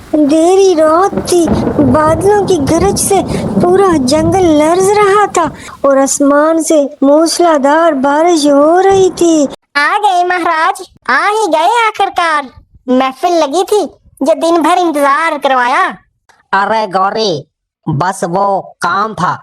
देरी रात थी, बादलों की गरज से पूरा जंगल लर्ज रहा था और आसमान से मूसलाधार बारिश हो रही थी। आ गए महाराज, आ ही गए आखिरकार। महफिल लगी थी जो दिन भर इंतजार करवाया। अरे गौरी, बस वो काम था,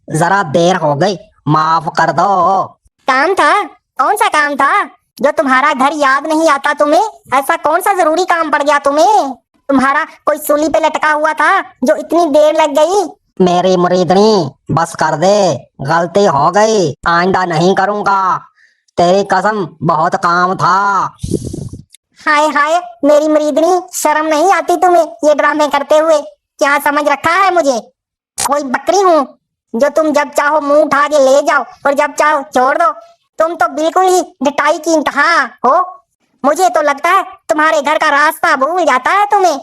जरा देर हो गई, माफ कर दो। काम था? कौन सा काम था जो तुम्हारा घर याद नहीं आता तुम्हें? ऐसा कौन सा जरूरी काम पड़ गया तुम्हें? तुम्हारा कोई सूली पे लटका हुआ था जो इतनी देर लग गई? मेरी मुरीदनी, बस कर दे, गलती हो गई, आइंदा नहीं करूंगा, तेरी कसम, बहुत काम था। हाय हाय मेरी मुरीदनी, शर्म नहीं आती तुम्हें ये ड्रामे करते हुए? क्या समझ रखा है मुझे? कोई बकरी हूँ जो तुम जब चाहो मुंह उठा के ले जाओ और जब चाहो छोड़ दो? तुम तो बिल्कुल ही ढिठाई की इंतहा हो। मुझे तो लगता है तुम्हारे घर का रास्ता भूल जाता है तुम्हें।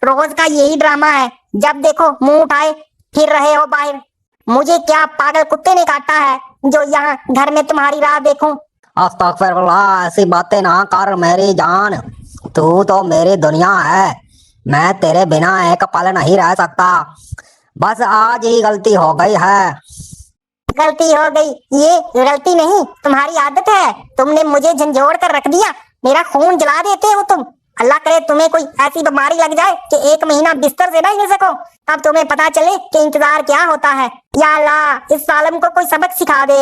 रोज का यही ड्रामा है, जब देखो मुंह उठाए फिर रहे हो बाहर। मुझे क्या पागल कुत्ते ने काटा है जो यहाँ घर में तुम्हारी राह देखूं? अस्तगफिरुल्लाह, ऐसी बातें ना कर मेरी जान, तू तो मेरी दुनिया है, मैं तेरे बिना एक पल नहीं रह सकता। बस आज ही गलती हो गई है। गलती हो गई? ये गलती नहीं, तुम्हारी आदत है। तुमने मुझे झंझोड़ कर रख दिया, मेरा खून जला देते हो तुम। अल्लाह करे तुम्हें कोई ऐसी बीमारी लग जाए कि 1 महीना बिस्तर से ना हिल सको, तब तुम्हें पता चले कि इंतजार क्या होता है। या अल्लाह, इस सालम को कोई सबक सिखा दे।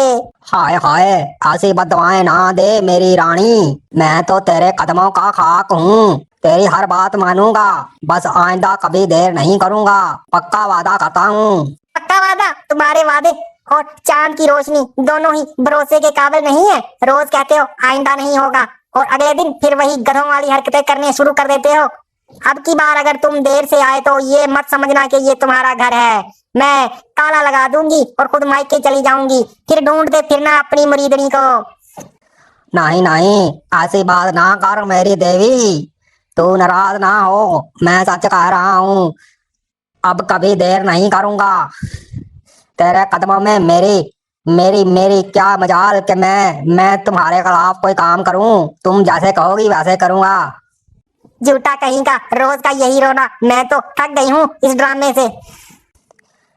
हाय हाय, ऐसी बददुआएं ना दे मेरी रानी, मैं तो तेरे कदमों का खाक हूँ, तेरी हर बात मानूंगा, बस आइंदा कभी देर नहीं करूंगा, पक्का वादा करता हूँ। पक्का वादा? तुम्हारे वादे और चांद की रोशनी दोनों ही भरोसे के काबिल नहीं है। रोज कहते हो आइंदा नहीं होगा और अगले दिन फिर वही गधों वाली हरकतें करने शुरू कर देते हो। अब की बार अगर तुम देर से आए तो ये मत समझना कि ये तुम्हारा घर है। मैं ताला लगा दूंगी और खुद मायके चली जाऊंगी, फिर ढूंढते फिरना अपनी मुरीदनी को। नहीं नहीं, ऐसी बात ना कर मेरी देवी, तू नाराज ना हो, मैं सच कह रहा हूँ, अब कभी देर नहीं करूंगा। तेरे कदमों में मेरी मेरी मेरी क्या मजाल कि मैं तुम्हारे खिलाफ कोई काम करूं, तुम जैसे कहोगी वैसे करूंगा। झूठा कहीं का, रोज का यही रोना, मैं तो थक गई हूँ इस ड्रामे से।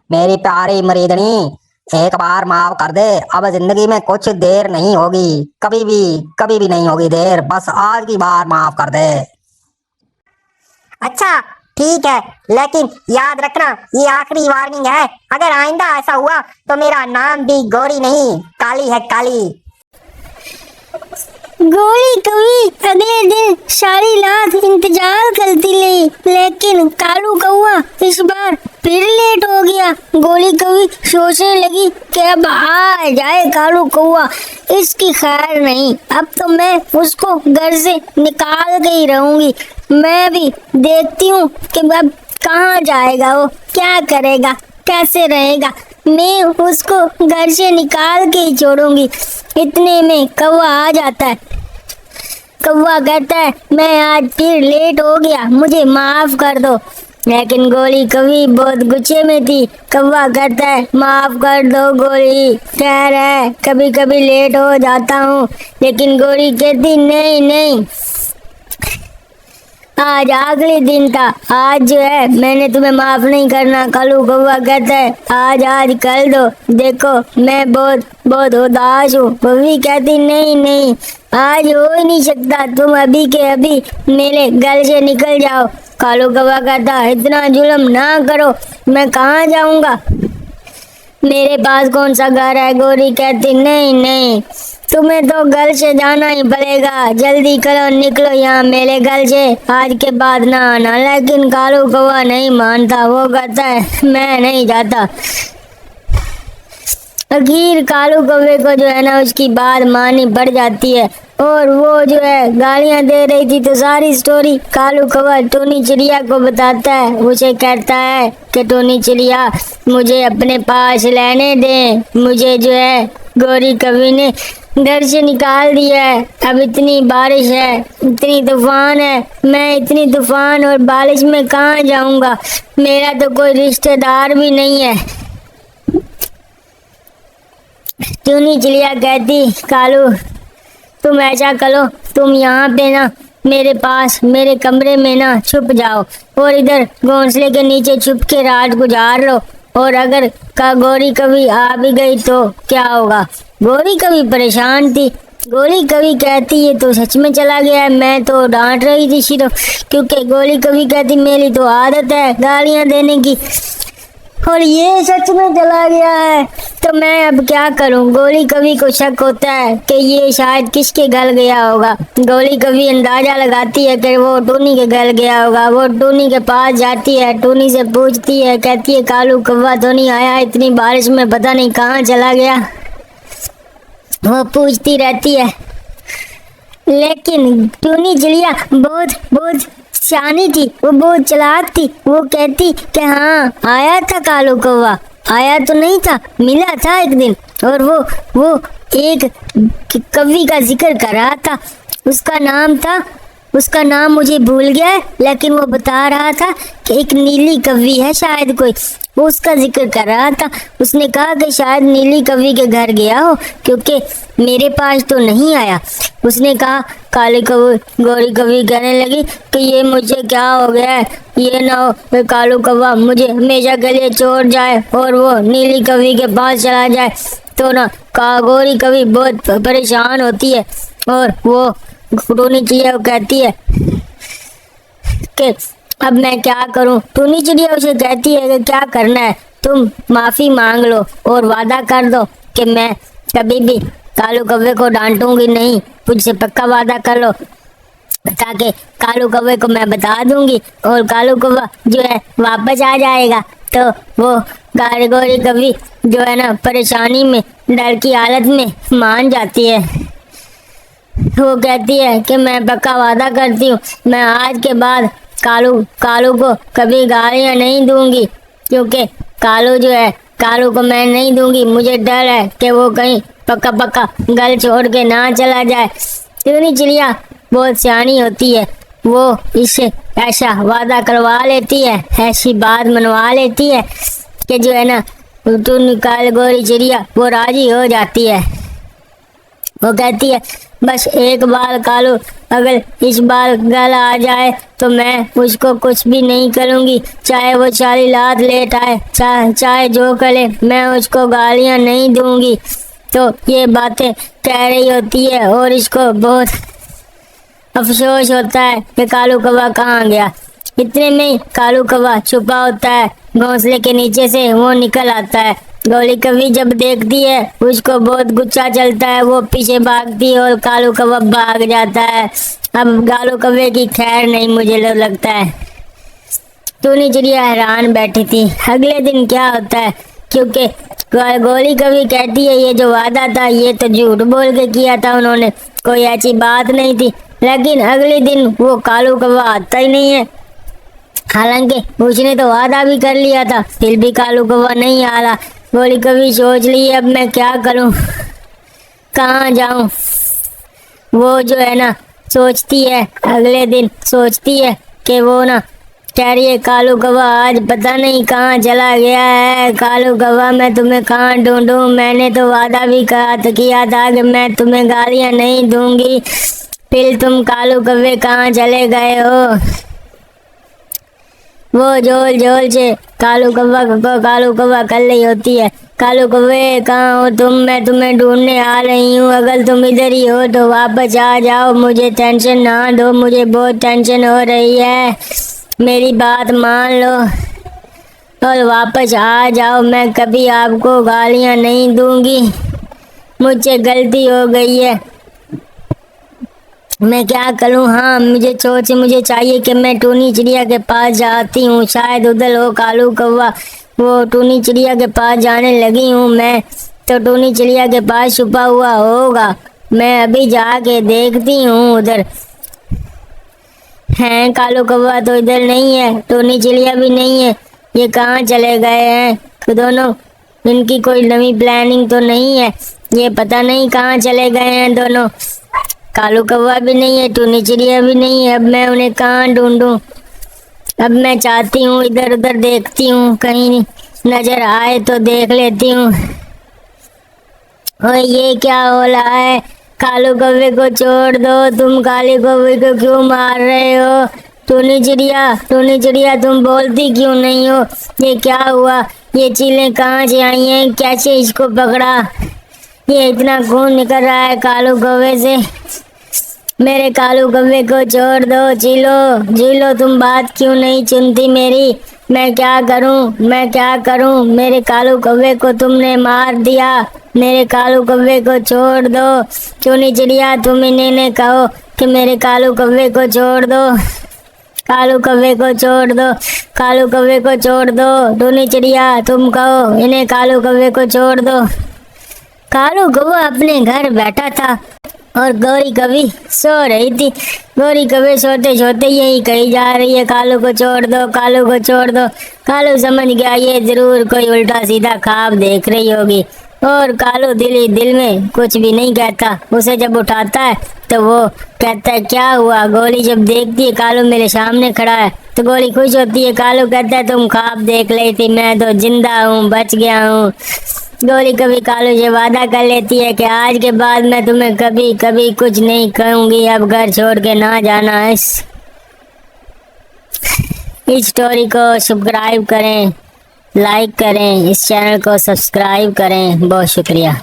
मेरी प्यारी मरीदनी, एक बार माफ कर दे, अब जिंदगी में कुछ देर नहीं होगी, कभी भी नहीं होगी देर, बस आज की बार माफ कर दे। अच्छा ठीक है, लेकिन याद रखना ये आखिरी वार्निंग है। अगर आइंदा ऐसा हुआ तो मेरा नाम भी गौरी नहीं, काली है, काली। गोली कौवी अगले दिन सारी रात इंतजार करती रही, लेकिन कालू कौवा इस बार फिर लेट हो गया। गोली कौवी सोचने लगी कि अब आ जाए कालू कौवा, इसकी खैर नहीं, अब तो मैं उसको घर से निकाल के ही रहूंगी। मैं भी देखती हूँ कि अब कहाँ जाएगा, वो क्या करेगा, कैसे रहेगा, मैं उसको घर से निकाल के ही छोड़ूंगी। इतने में कौवा आ जाता है। कौवा कहता है, मैं आज फिर लेट हो गया, मुझे माफ कर दो। लेकिन गोली कभी बहुत गुस्से में थी। कौवा कहता है, माफ कर दो गोली, खैर है, कभी कभी लेट हो जाता हूँ। लेकिन गोली कहती, नहीं नहीं, आज आखिरी दिन था, आज जो है मैंने तुम्हें माफ नहीं करना। कालू कौवा कहता है, आज कर दो, देखो मैं बहुत बहुत उदास हूँ। कौवी कहती, नहीं नहीं, आज हो ही नहीं सकता, तुम अभी के अभी मेरे घर से निकल जाओ। कालू कौवा कहता, इतना जुल्म ना करो, मैं कहाँ जाऊँगा, मेरे पास कौन सा घर है। गोरी कहती, नहीं नहीं, तुम्हें तो घर से जाना ही पड़ेगा, जल्दी करो, निकलो यहाँ मेरे घर से, आज के बाद ना आना। लेकिन कालू कौवा नहीं मानता, वो कहता है, मैं नहीं जाता। आखिर कालू कौवे को जो है ना उसकी बात माननी पड़ जाती है और वो जो है गालियां दे रही थी, तो सारी स्टोरी कालू कौवा टोनी चिड़िया को बताता है। उसे कहता है कि टोनी चिड़िया, मुझे अपने पास रहने दे, मुझे जो है गोरी कौवी ने घर से निकाल दिया है, अब इतनी बारिश है, इतनी तूफान है, मैं इतनी तूफान और बारिश में कहाँ जाऊंगा, मेरा तो कोई रिश्तेदार भी नहीं है। टोनी चिड़िया कहती, कालू तुम ऐसा करो, तुम यहाँ पे ना मेरे पास मेरे कमरे में ना छुप जाओ और इधर घोंसले के नीचे छुप के रात गुजार लो। और अगर का गौरी कभी आ भी गई तो क्या होगा? गौरी कभी परेशान थी। गौरी कभी कहती ये तो सच में चला गया है। मैं तो डांट रही थी सिर्फ क्योंकि गौरी कभी कहती मेरी तो आदत है गालियां देने की, और ये सच में चला गया है तो मैं अब क्या करूं? गौरी कभी को शक होता है कि ये शायद किसके घर गया होगा। गौरी कभी अंदाजा लगाती है कि वो टूनी के घर गया होगा। वो टूनी के पास जाती है, टूनी से पूछती है, कहती है कालू कौवा तो नहीं आया, इतनी बारिश में पता नहीं कहाँ चला गया। वो पूछती रहती है, लेकिन टूनी चिड़िया बहुत बहुत सियानी थी, वो बहुत चालाक थी। वो कहती कि हाँ आया था कालू कौवा, आया तो नहीं था, मिला था एक दिन। और वो एक कवि का जिक्र कर रहा था, उसका नाम मुझे भूल गया है, लेकिन वो बता रहा था कि एक नीली कवि है शायद कोई, वो उसका जिक्र कर रहा था। उसने कहा कि शायद नीली कवि के घर गया हो क्योंकि मेरे पास तो नहीं आया। उसने कहा काली कौवी गौरी कवि कहने लगी कि ये मुझे क्या हो गया है, ये ना हो कि कालू कौवा मुझे हमेशा के लिए छोड़ जाए और वो नीली कवि के पास चला जाए तो ना गौरी कवि बहुत परेशान होती है। और वो टूनी चिड़िया कहती है कि अब मैं क्या करूं? टूनी चिड़िया उसे कहती है कि क्या करना है, तुम माफी मांग लो और वादा कर दो कि मैं कभी भी कालू कौवे को डांटूंगी नहीं। मुझसे पक्का वादा कर लो ताकि कालू कौवे को मैं बता दूंगी और कालू कौवा जो है वापस आ जाएगा। तो वो गौरी कवि जो है ना परेशानी में डर की हालत में मान जाती है। वो कहती है कि मैं पक्का वादा करती हूँ, मैं आज के बाद कालू को कभी गालियाँ नहीं दूंगी, क्योंकि कालू जो है कालू को मैं नहीं दूंगी। मुझे डर है कि वो कहीं पक्का गल छोड़ के ना चला जाए। टूनी चिड़िया बहुत सियानी होती है, वो इससे ऐसा वादा करवा लेती है, ऐसी बात मनवा लेती है कि जो है ना टूनी गौरी चिड़िया वो राजी हो जाती है। वो कहती है बस एक बार कालू अगर इस बार गल आ जाए तो मैं उसको कुछ भी नहीं करूँगी, चाहे वो सारी रात लेट आए, चाहे जो करे, मैं उसको गालियाँ नहीं दूंगी। तो ये बातें कह रही होती है और इसको बहुत अफसोस होता है कि कालू कौवा कहाँ गया। इतने में ही कालू कौवा छुपा होता है घोंसले के नीचे से वो निकल आता है। गौरी कवि जब देखती है उसको बहुत गुस्सा चलता है, वो पीछे भागती है और कालू कौवा भाग जाता है। अब कालू कौवे की खैर नहीं मुझे लगता है। टूनी चिड़िया हैरान बैठी थी अगले दिन क्या होता है, क्योंकि गौरी कवि कहती है ये जो वादा था ये तो झूठ बोल के किया था उन्होंने, कोई ऐसी बात नहीं थी। लेकिन अगले दिन वो कालू कौवा आता ही नहीं है, हालांकि उसने तो वादा भी कर लिया था, फिर भी कालू कौवा नहीं आ रहा। गौरी कवि सोच ली अब मैं क्या करूं, कहाँ जाऊं। वो जो है ना सोचती है, अगले दिन सोचती है कि वो ना कह रही है कालू कौवा आज पता नहीं कहाँ चला गया है। कालू कौवा मैं तुम्हें कहाँ ढूंढूं, मैंने तो वादा भी किया था कि मैं तुम्हें गालियाँ नहीं दूंगी, फिर तुम कालू कौवे कहाँ चले गए हो। वो झोल से कालू कौवा कर रही होती है, कालू कौवे कहाँ हो तुम, मैं तुम्हें ढूंढने आ रही हूँ, अगर तुम इधर ही हो तो वापस आ जाओ, मुझे टेंशन ना दो, मुझे बहुत टेंशन हो रही है, मेरी बात मान लो और वापस आ जाओ, मैं कभी आपको गालियाँ नहीं दूंगी, मुझसे गलती हो गई है, मैं क्या करूं। हाँ मुझे चाहिए कि मैं टूनी चिड़िया के पास जाती हूँ, शायद उधर हो कालू कौवा। वो टूनी चिड़िया के पास जाने लगी हूँ मैं, तो टूनी चिड़िया के पास छुपा हुआ होगा, मैं अभी जाके देखती हूँ उधर हैं। कालू कौवा तो इधर नहीं है, टूनी चिड़िया भी नहीं है, ये कहाँ चले गए हैं दोनों, इनकी कोई नई प्लानिंग तो नहीं है, ये पता नहीं कहाँ चले गए हैं दोनों। कालू कौवा भी नहीं है, टूनी चिड़िया भी नहीं है, अब मैं उन्हें कहाँ ढूंढूं। अब मैं चाहती हूँ इधर उधर देखती हूँ, कहीं नजर आए तो देख लेती हूँ। और ये क्या हो रहा है, कालू कौवे को छोड़ दो, तुम काले कौवे को क्यों मार रहे हो? टूनी चिड़िया तुम बोलती क्यों नहीं हो? ये क्या हुआ? ये चीलें कहाँ से आई हैं? कैसे इसको पकड़ा? ये इतना खून निकल रहा है कालू कौवे से। मेरे कालू कौवे को छोड़ दो। चीलो तुम बात क्यों नहीं सुनती मेरी? मैं क्या करूं? मेरे कालू कौवे को तुमने मार दिया। मेरे कालू कौवे को छोड़ दो। चुनी चिड़िया तुम इन्हें कहो कि मेरे कालू कौवे को छोड़ दो। कालू कौवे को छोड़ दो। टूनी चिड़िया तुम कहो इन्हें कालू कौवे को छोड़ दो। कालू कौवा अपने घर बैठा था और गौरी कभी सो रही थी। गौरी कभी सोते सोते यही कही जा रही है, कालू को छोड़ दो, कालू को छोड़ दो। कालू समझ गया ये जरूर कोई उल्टा सीधा ख्वाब देख रही होगी, और कालू दिल ही दिल में कुछ भी नहीं कहता। उसे जब उठाता है तो वो कहता है क्या हुआ? गोली जब देखती है कालू मेरे सामने खड़ा है तो गोली खुश होती है। कालू कहता है तुम ख्वाब देख रही थी, मैं तो जिंदा हूँ, बच गया हूँ। गोली कभी कालू से वादा कर लेती है कि आज के बाद मैं तुम्हें कभी कभी कुछ नहीं कहूंगी, अब घर छोड़ के ना जाना। इस स्टोरी को सब्सक्राइब करें, लाइक करें, इस चैनल को सब्सक्राइब करें। बहुत शुक्रिया।